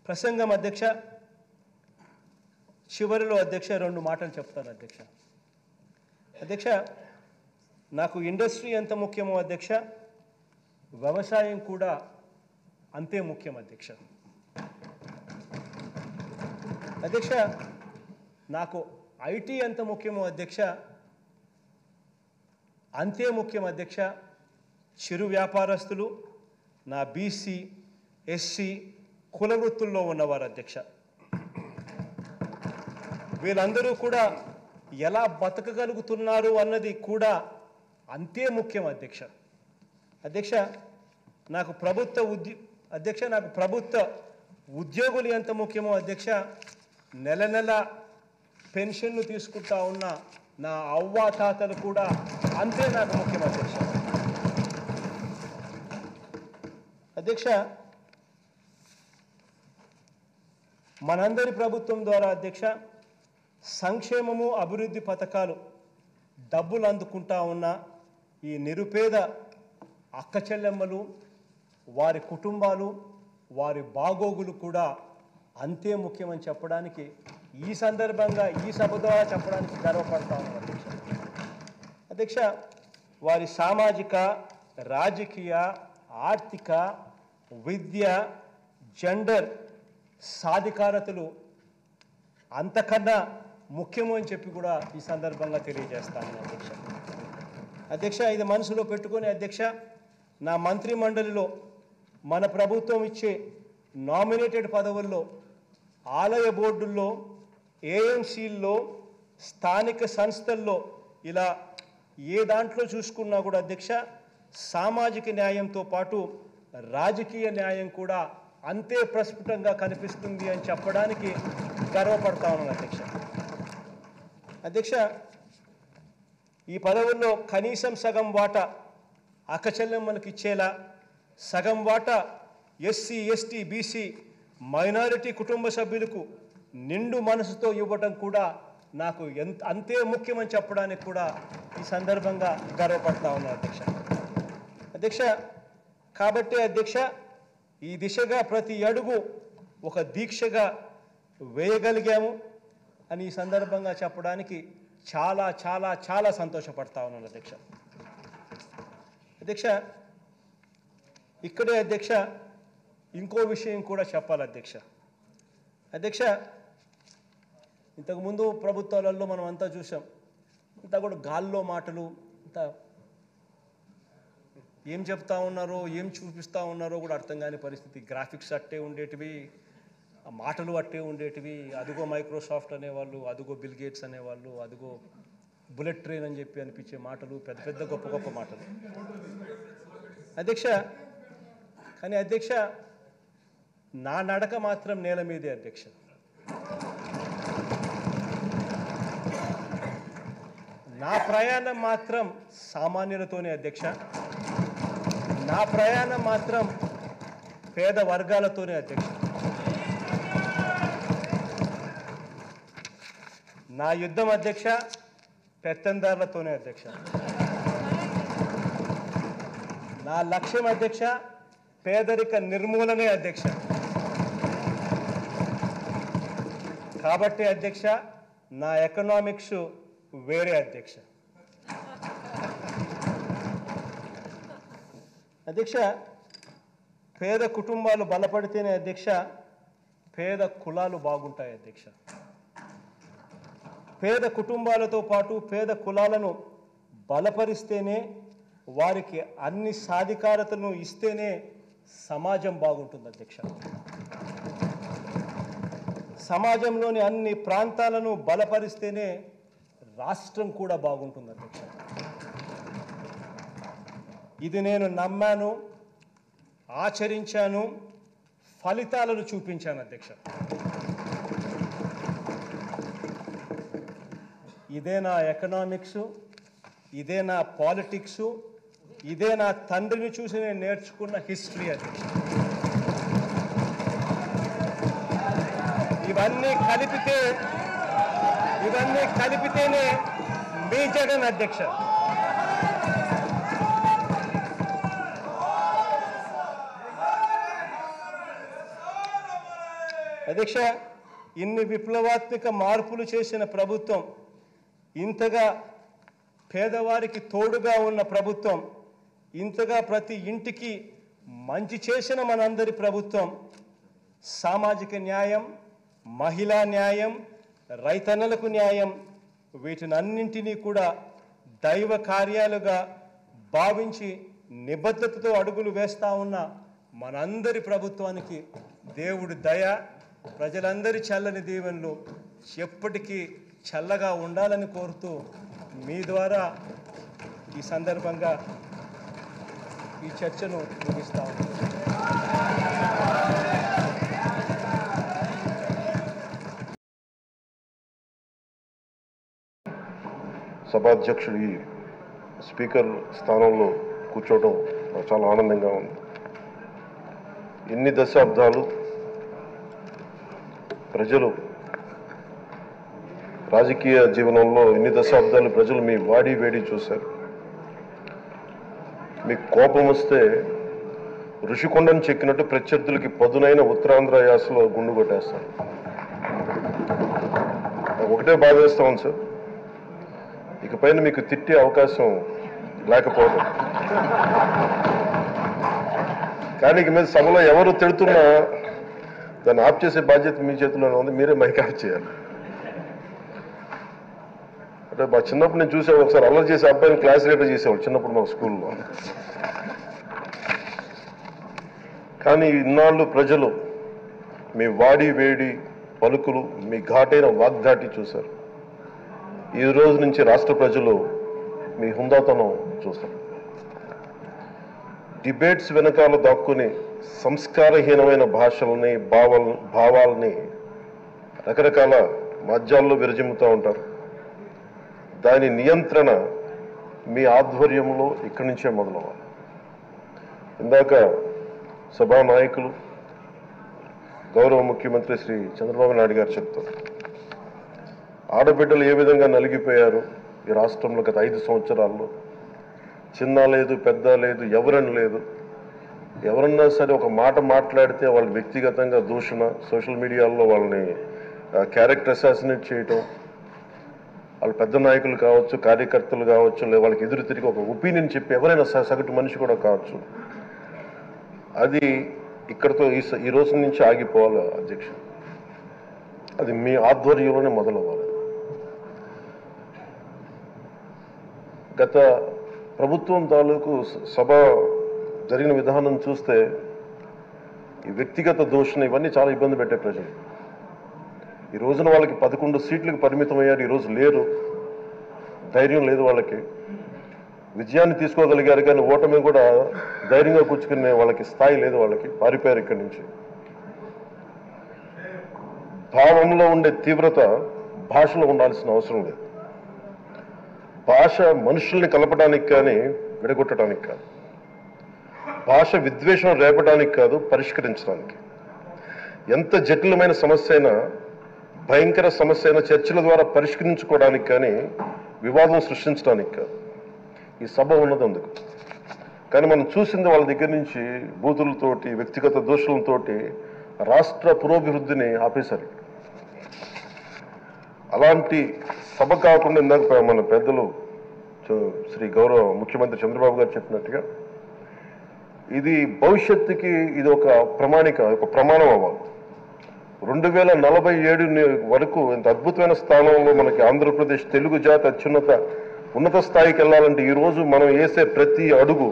ప్రసంగం అధ్యక్ష చివరిలో అధ్యక్ష రెండు మాటలు చెప్తాను అధ్యక్ష. అధ్యక్ష, నాకు ఇండస్ట్రీ ఎంత ముఖ్యమో అధ్యక్ష, వ్యవసాయం కూడా అంతే ముఖ్యం అధ్యక్ష. అధ్యక్ష, నాకు ఐటీ ఎంత ముఖ్యమో అధ్యక్ష, అంతే ముఖ్యం అధ్యక్ష చిరు వ్యాపారస్తులు, నా బీసీ ఎస్సీ కుల వృత్తుల్లో ఉన్నవారు అధ్యక్ష. వీళ్ళందరూ కూడా ఎలా బతకగలుగుతున్నారు అన్నది కూడా అంతే ముఖ్యం అధ్యక్ష. అధ్యక్ష, నాకు ప్రభుత్వ ఉద్యోగులు ఎంత ముఖ్యమో అధ్యక్ష, నెల నెల పెన్షన్ను తీసుకుంటా ఉన్న నా అవ్వాతాతలు కూడా అంతే నాకు ముఖ్యం అధ్యక్ష. అధ్యక్ష, మనందరి ప్రభుత్వం ద్వారా అధ్యక్ష సంక్షేమము అభివృద్ధి పథకాలు డబ్బులు అందుకుంటా ఉన్న ఈ నిరుపేద అక్క చెల్లెమ్మలు, వారి కుటుంబాలు, వారి బాగోగులు కూడా అంతే ముఖ్యమని చెప్పడానికి ఈ సందర్భంగా ఈ సభ ద్వారా చెప్పడానికి గర్వపడతా ఉన్నాను అధ్యక్ష. అధ్యక్ష, వారి సామాజిక, రాజకీయ, ఆర్థిక, విద్య, జెండర్ సాధికారతలు అంతకన్నా ముఖ్యము అని చెప్పి కూడా ఈ సందర్భంగా తెలియజేస్తాను అధ్యక్ష. అధ్యక్ష, ఇది మనసులో పెట్టుకొని అధ్యక్ష, నా మంత్రిమండలిలో మన ప్రభుత్వం ఇచ్చే నామినేటెడ్ పదవుల్లో, ఆలయ బోర్డుల్లో, ఏఎంసీల్లో, స్థానిక సంస్థల్లో ఇలా ఏ దాంట్లో చూసుకున్నా కూడా అధ్యక్ష సామాజిక న్యాయంతో పాటు రాజకీయ న్యాయం కూడా అంతే ప్రస్ఫుటంగా కనిపిస్తుంది అని చెప్పడానికి గర్వపడతా ఉన్నాను అధ్యక్ష. అధ్యక్ష, ఈ పదవుల్లో కనీసం సగం వాటా అక్కచెల్లెమ్మలకు ఇచ్చేలా, సగం వాటా ఎస్సీ ఎస్టీ బీసీ మైనారిటీ కుటుంబ సభ్యులకు నిండు మనసుతో ఇవ్వడం కూడా నాకు అంతే ముఖ్యమని చెప్పడానికి కూడా ఈ సందర్భంగా గర్వపడతా ఉన్నాను అధ్యక్ష. అధ్యక్ష, కాబట్టి అధ్యక్ష ఈ దిశగా ప్రతి అడుగు ఒక దీక్షగా వేయగలిగాము అని ఈ సందర్భంగా చెప్పడానికి చాలా చాలా చాలా సంతోషపడతా ఉన్నాను అధ్యక్ష. అధ్యక్ష, ఇక్కడే అధ్యక్ష ఇంకో విషయం కూడా చెప్పాలి అధ్యక్ష. అధ్యక్ష, ఇంతకుముందు ప్రభుత్వాలలో మనం అంతా చూసాం, అంతా కూడా గాల్లో మాటలు, అంతా ఏం చెప్తా ఉన్నారో ఏం చూపిస్తూ ఉన్నారో కూడా అర్థం కాని పరిస్థితి. గ్రాఫిక్స్ అట్టే ఉండేటివి, మాటలు అట్టే ఉండేటివి. అదిగో మైక్రోసాఫ్ట్ అనేవాళ్ళు, అదిగో బిల్ గేట్స్ అనేవాళ్ళు, అదిగో బుల్లెట్ ట్రైన్ అని చెప్పి అనిపించే మాటలు, పెద్ద పెద్ద గొప్ప గొప్ప మాటలు అధ్యక్ష. కానీ అధ్యక్ష, నా నడక మాత్రం నేల మీదే అధ్యక్ష. నా ప్రయాణం మాత్రం సామాన్యులతోనే అధ్యక్ష. నా ప్రయాణం మాత్రం పేద వర్గాలతోనే అధ్యక్ష. నా యుద్ధం అధ్యక్ష పెత్తందారులతోనే అధ్యక్ష. నా లక్ష్యం అధ్యక్ష పేదరిక నిర్మూలనే అధ్యక్ష. కాబట్టి అధ్యక్ష నా ఎకనామిక్స్ వేరే అధ్యక్ష. అధ్యక్ష, పేద కుటుంబాలు బలపడితేనే అధ్యక్ష పేద కులాలు బాగుంటాయి అధ్యక్ష. పేద కుటుంబాలతో పాటు పేద కులాలను బలపరిస్తేనే, వారికి అన్ని సాధికారతలను ఇస్తేనే సమాజం బాగుంటుంది అధ్యక్ష. సమాజంలోని అన్ని ప్రాంతాలను బలపరిస్తేనే రాష్ట్రం కూడా బాగుంటుంది అధ్యక్ష. ఇది నేను నమ్మాను, ఆచరించాను, ఫలితాలను చూపించాను అధ్యక్ష. ఇదే నా ఎకనామిక్స్, ఇదే నా పాలిటిక్స్, ఇదే నా తండ్రిని చూసి నేను నేర్చుకున్న హిస్టరీ అధ్యక్ష. ఇవన్నీ కలిపితేనే మీ జగన్ అధ్యక్ష. అధ్యక్ష, ఇన్ని విప్లవాత్మక మార్పులు చేసిన ప్రభుత్వం, ఇంతగా పేదవారికి తోడుగా ఉన్న ప్రభుత్వం, ఇంతగా ప్రతి ఇంటికి మంచి చేసిన మనందరి ప్రభుత్వం, సామాజిక న్యాయం, మహిళా న్యాయం, రైతన్నలకు న్యాయం, వీటినన్నింటినీ కూడా దైవ కార్యాలుగా భావించి నిబద్ధతతో అడుగులు వేస్తూ ఉన్న మనందరి ప్రభుత్వానికి దేవుడి దయ, ప్రజలందరి చల్లని దీవెనలు ఎప్పటికీ చల్లగా ఉండాలని కోరుతూ మీ ద్వారా ఈ సందర్భంగా ఈ చర్చను ముగిస్తా ఉన్నాను. సభాధ్యక్షుడు ఈ స్పీకర్ స్థానంలో కూర్చోవడం నాకు చాలా ఆనందంగా ఉంది. ఇన్ని దశాబ్దాలు ప్రజలు రాజకీయ జీవనంలో ఇన్ని దశాబ్దాలు ప్రజలు మీ వాడి వేడి చూశారు. మీకు కోపం వస్తే ఋషికొండను చెక్కినట్టు ప్రత్యర్థులకి పదునైన ఉత్తరాంధ్ర యాసలో గుండు కొట్టేస్తారు. ఒకటే బాధ వేస్తాను సార్, ఇకపైన మీకు తిట్టే అవకాశం లేకపోవడం. కానీ ఇక మీద సభలో ఎవరు తిడుతున్నా దాన్ని ఆఫ్ చేసే బాధ్యత మీ చేతిలోనే ఉంది. మీరే మైక్ ఆఫ్ చేయాలి. అంటే మా చిన్నప్పుడు నేను చూసేవాడు, ఒకసారి అల్లరి చేసే అబ్బాయిని క్లాస్ లీడర్ చేసేవాడు చిన్నప్పుడు మా స్కూల్లో. కానీ ఇన్నాళ్ళు ప్రజలు మీ వాడి వేడి పలుకులు, మీ ఘాటైన వాగ్దాటి చూశారు. ఈ రోజు నుంచి రాష్ట్ర ప్రజలు మీ హుందాతనం చూస్తారు. డిబేట్స్ వెనకాల దాక్కుని సంస్కారహీనమైన భాషల్ని, భావాలని రకరకాల మాధ్యాల్లో విరజిమ్ముతూ ఉంటారు. దాని నియంత్రణ మీ ఆధ్వర్యంలో ఇక్కడి నుంచే మొదలవ్వాలి. ఇందాక సభా నాయకులు గౌరవ ముఖ్యమంత్రి శ్రీ చంద్రబాబు నాయుడు గారు చెప్తారు, ఆడబిడ్డలు ఏ విధంగా నలిగిపోయారు ఈ రాష్ట్రంలో గత 5 సంవత్సరాల్లో. చిన్న లేదు, పెద్ద లేదు, ఎవరని లేదు. ఎవరన్నా సరే ఒక మాట మాట్లాడితే వాళ్ళు వ్యక్తిగతంగా దూషణ, సోషల్ మీడియాలో వాళ్ళని క్యారెక్టర్ అసాసినేట్ చేయటం, వాళ్ళు పెద్ద నాయకులు కావచ్చు, కార్యకర్తలు కావచ్చు, లేదా వాళ్ళకి ఎదురు తిరిగి ఒక ఒపీనియన్ చెప్పి ఎవరైనా సగటు మనిషి కూడా కావచ్చు, అది ఇక్కడతో ఈ రోజు నుంచి ఆగిపోవాలి అధ్యక్ష. అది మీ ఆధ్వర్యంలోనే మొదలవ్వాలి. గత ప్రభుత్వం తాలూకు సభ జరిగిన విధానం చూస్తే ఈ వ్యక్తిగత దూషణ ఇవన్నీ చాలా ఇబ్బంది పెట్టే ప్రజలు. ఈ రోజున వాళ్ళకి 11 సీట్లకు పరిమితమయ్యారు, ఈరోజు లేరు, ధైర్యం లేదు వాళ్ళకి. విజయాన్ని తీసుకోగలిగారు కానీ ఓటమి కూడా ధైర్యంగా కూర్చుకునే వాళ్ళకి స్థాయి లేదు, వాళ్ళకి పారిపోయారు ఇక్కడి నుంచి. భావంలో ఉండే తీవ్రత భాషలో ఉండాల్సిన అవసరం లేదు. భాష మనుషుల్ని కలపడానికి కానీ విడగొట్టడానికి కాదు, భాష విద్వేషం రేపడానికి కాదు, పరిష్కరించడానికి. ఎంత జటిలమైన సమస్య అయినా, భయంకర సమస్య అయినా చర్చల ద్వారా పరిష్కరించుకోవడానికి కానీ వివాదం సృష్టించడానికి కాదు. ఈ సభ ఉన్నది అందుకు. కానీ మనం చూసింది వాళ్ళ దగ్గర నుంచి బూతులతోటి, వ్యక్తిగత దోషులతోటి రాష్ట్ర పురోభివృద్ధిని ఆపేశారు. అలాంటి సభ కాకుండా ఇందాక మన పెద్దలు శ్రీ గౌరవ ముఖ్యమంత్రి చంద్రబాబు గారు చెప్పినట్టుగా ఇది భవిష్యత్తుకి ఇది ఒక ప్రమాణం అవ్వాలి. 2047 వరకు ఇంత అద్భుతమైన స్థానంలో మనకి ఆంధ్రప్రదేశ్ తెలుగు జాతి ఉన్నత స్థాయికి వెళ్ళాలంటే ఈరోజు మనం వేసే ప్రతి అడుగు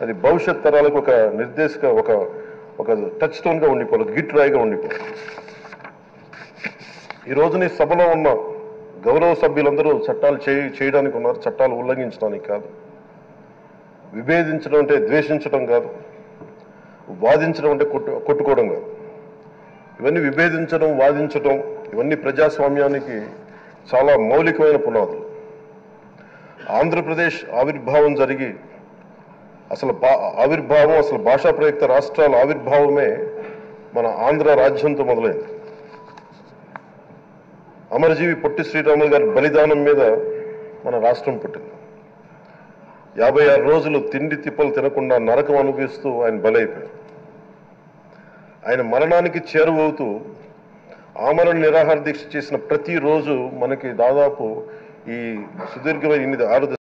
అది భవిష్యత్ తరాలకు ఒక నిర్దేశక ఒక టచ్ స్టోన్గా ఉండిపోవాలి, ఒక గిట్ రాయిగా ఉండిపోవాలి. ఈ రోజున ఈ సభలో ఉన్న గౌరవ సభ్యులందరూ చట్టాలు చేయడానికి ఉన్నారు, చట్టాలు ఉల్లంఘించడానికి కాదు. విభేదించడం అంటే ద్వేషించడం కాదు, వాదించడం అంటే కొట్టుకోవడం కాదు. ఇవన్నీ విభేదించడం, వాదించడం ఇవన్నీ ప్రజాస్వామ్యానికి చాలా మౌలికమైన పునాదులు. ఆంధ్రప్రదేశ్ ఆవిర్భావం జరిగి అసలు భాషా ప్రయుక్త రాష్ట్రాల ఆవిర్భావమే మన ఆంధ్ర రాజ్యంతో మొదలైంది. అమరజీవి పొట్టి శ్రీరాములు గారి బలిదానం మీద మన రాష్ట్రం పుట్టింది. 56 రోజులు తిండి తిప్పలు తినకుండా నరకం అనుభవిస్తూ ఆయన బలైపోయారు. ఆయన మరణానికి చేరువవుతూ ఆమరణ నిరాహార దీక్ష చేసిన ప్రతిరోజు మనకి దాదాపు ఈ సుదీర్ఘమైన 6